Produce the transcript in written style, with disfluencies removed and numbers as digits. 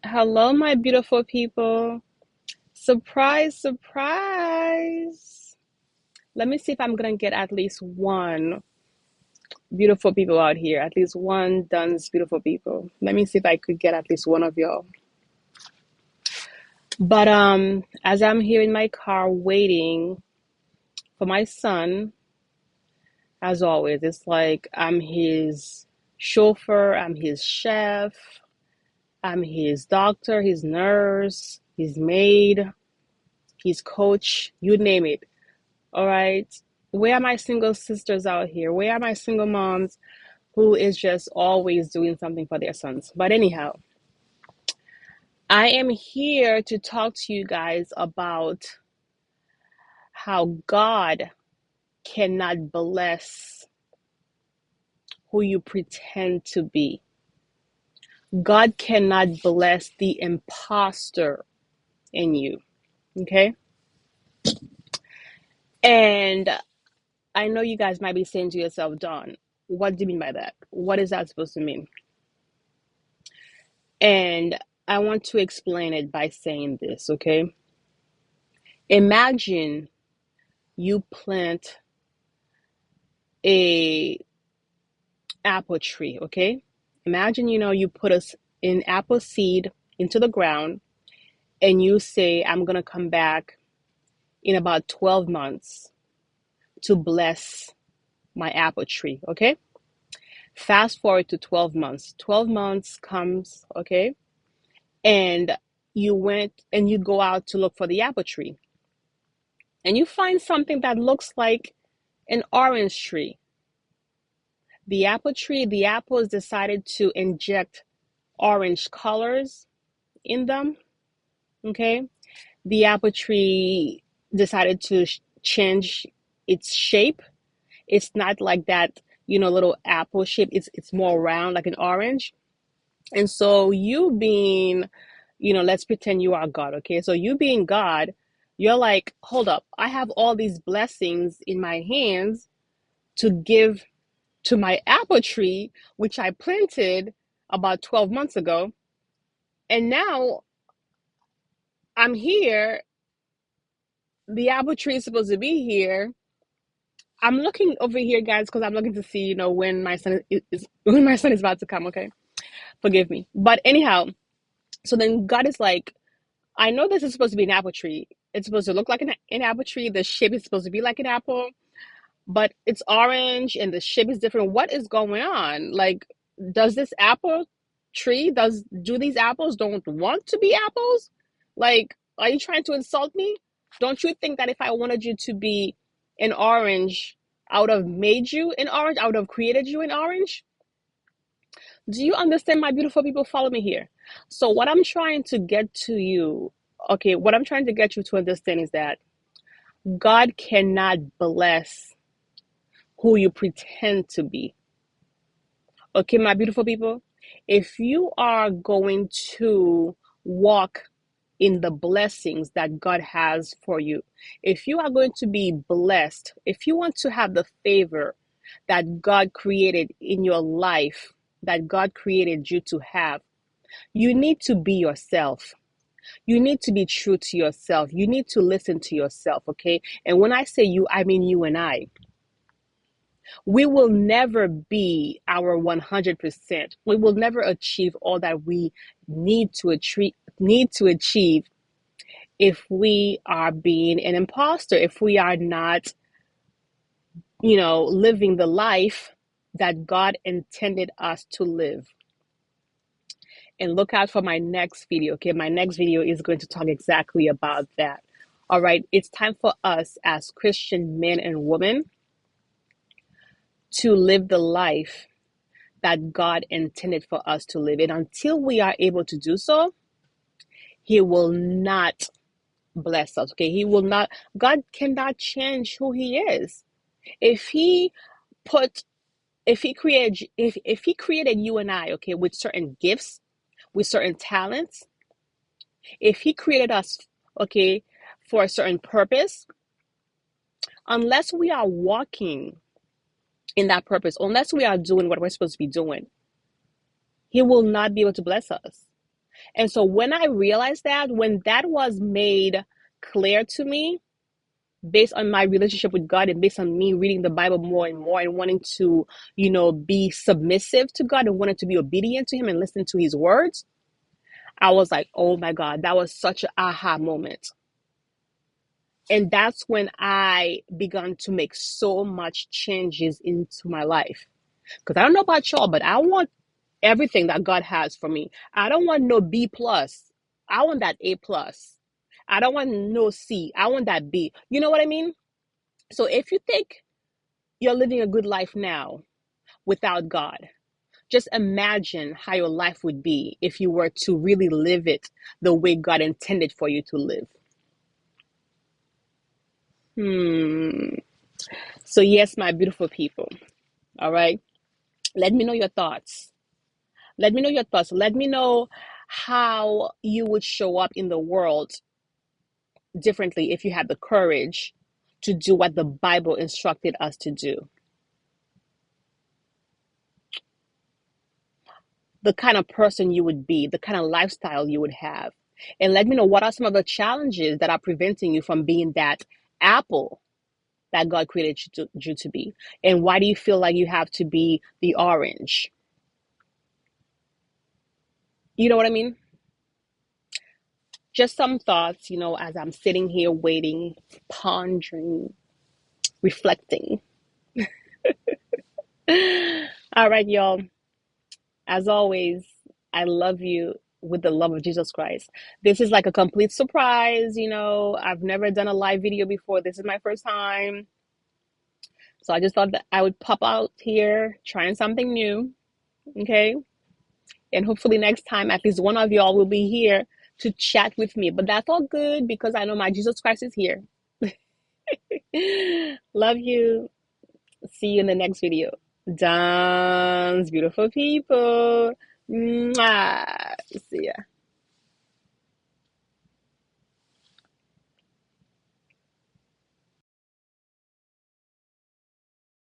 Hello, my beautiful people. Surprise, surprise. Let me see if I'm going to get at least one beautiful people out here. At least one Dunn's beautiful people. Let me see if I could get at least one of y'all. But as I'm here in my car waiting for my son, as always, it's like I'm his chauffeur, I'm his chef, I'm his doctor, his nurse, his maid, his coach, you name it. All right. Where are my single sisters out here? Where are my single moms who is just always doing something for their sons? But anyhow, I am here to talk to you guys about how God cannot bless who you pretend to be. God cannot bless the imposter in you. Okay. And I know you guys might be saying to yourself, Don, what do you mean by that? What is that supposed to mean? And I want to explain it by saying this, okay? Imagine you plant a apple tree, okay? Imagine, you put an apple seed into the ground and you say, I'm going to come back in about 12 months to bless my apple tree, okay? Fast forward to 12 months. 12 months comes, okay? And you went and you go out to look for the apple tree and you find something that looks like an orange tree. The apple tree, the apples decided to inject orange colors in them. Okay. The apple tree decided to change its shape. It's not like that, little apple shape. It's more round, like an orange. And so you being, let's pretend you are God. Okay. So you being God, you're like, hold up, I have all these blessings in my hands to give to my apple tree, which I planted about 12 months ago. And now I'm here. The apple tree is supposed to be here. I'm looking over here, guys, because I'm looking to see, when my son is when my son is about to come. Okay, forgive me. But anyhow, so then God is like, I know this is supposed to be an apple tree. It's supposed to look like an apple tree. The shape is supposed to be like an apple, but it's orange and the shape is different. What is going on? Like, does this apple tree, do these apples don't want to be apples? Like, are you trying to insult me? Don't you think that if I wanted you to be an orange, I would have made you an orange? I would have created you an orange? Do you understand, my beautiful people? Follow me here. So what I'm trying to get to you, okay, what I'm trying to get you to understand is that God cannot bless who you pretend to be. Okay, my beautiful people, if you are going to walk in the blessings that God has for you, if you are going to be blessed, if you want to have the favor that God created in your life, that God created you to have, you need to be yourself. You need to be true to yourself. You need to listen to yourself, okay? And when I say you, I mean you and I. We will never be our 100%. We will never achieve all that we need to achieve if we are being an imposter, if we are not, living the life that God intended us to live. And look out for my next video, okay? My next video is going to talk exactly about that. All right, it's time for us as Christian men and women to live the life that God intended for us to live. And until we are able to do so, He will not bless us. Okay. God cannot change who He is. If He put, if He created you and I, okay, with certain gifts, with certain talents, if He created us, okay, for a certain purpose, unless we are walking in that purpose, unless we are doing what we're supposed to be doing, He will not be able to bless us. And so when I realized that, when that was made clear to me, based on my relationship with God and based on me reading the Bible more and more and wanting to, be submissive to God and wanting to be obedient to Him and listen to His words, I was like, oh my God, that was such an aha moment. And that's when I began to make so much changes into my life. Because I don't know about y'all, but I want everything that God has for me. I don't want no B plus. I want that A plus. I don't want no C. I want that B. You know what I mean? So if you think you're living a good life now without God, just imagine how your life would be if you were to really live it the way God intended for you to live. So yes, my beautiful people. All right. Let me know your thoughts. Let me know your thoughts. Let me know how you would show up in the world differently if you had the courage to do what the Bible instructed us to do. The kind of person you would be, the kind of lifestyle you would have. And let me know what are some of the challenges that are preventing you from being that apple that God created you to be. And why do you feel like you have to be the orange? You know what I mean? Just some thoughts, as I'm sitting here waiting, pondering, reflecting. All right, y'all. As always, I love you with the love of Jesus Christ. This is like a complete surprise. I've never done a live video before. This is my first time. So I just thought that I would pop out here trying something new. Okay. And hopefully next time, at least one of y'all will be here to chat with me. But that's all good because I know my Jesus Christ is here. Love you. See you in the next video. Dance, beautiful people. Mwah. See ya.